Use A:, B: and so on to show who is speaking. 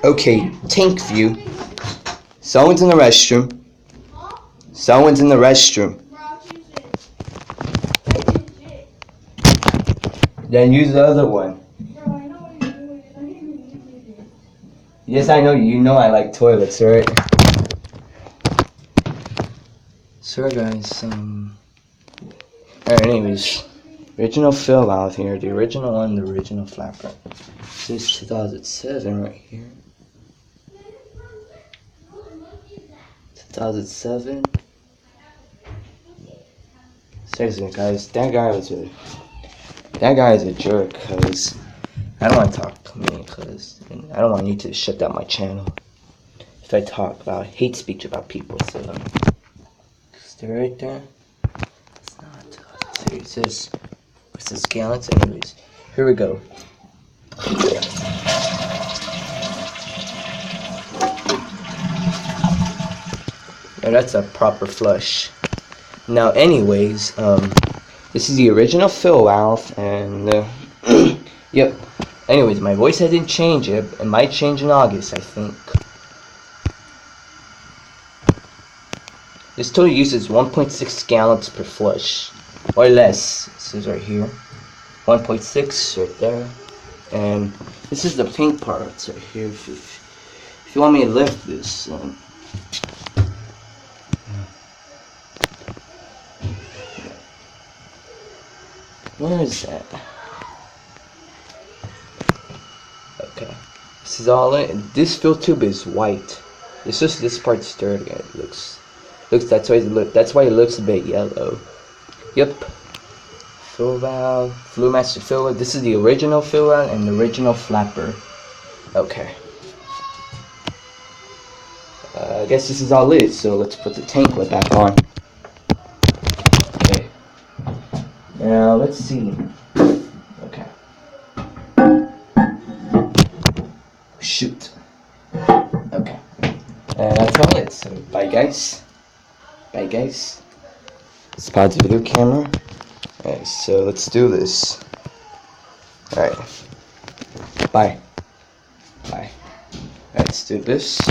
A: Okay, tank view. Someone's in the restroom. Someone's in the restroom. Then use the other one. Yes, I know. You know I like toilets, right? Sorry, guys. Alright, anyways. Original fill out here. The original one, the original flapper. This is 2007 right here. 2007. Seriously, guys, that guy is a jerk. Cause I don't want to talk to me, cause I don't want you to shut down my channel if I talk about hate speech about people. So, stay right there. It's not. So it says, what's the scallops? Anyways, here we go. Now that's a proper flush. Now, anyways, this is the original fill valve, and yep. Anyways, my voice hasn't changed yet. It might change in August, I think. This tool uses 1.6 gallons per flush, or less. It says right here, 1.6 right there. And this is the pink parts right here. If you want me to lift this. Where is that? Okay. This is all in. This fill tube is white. It's just this part's dirty. It looks that's why it looks a bit yellow. Yep. Fill valve, Flue Master fill valve. This is the original fill valve and the original flapper. Okay. I guess this is all it. So let's put the tank lid back on. Okay. Now let's see. Okay. Shoot. Okay. And that's all it. So bye guys. Bye guys. Let's pause the video camera. Alright, so let's do this. Alright. Bye. Bye. Alright, let's do this.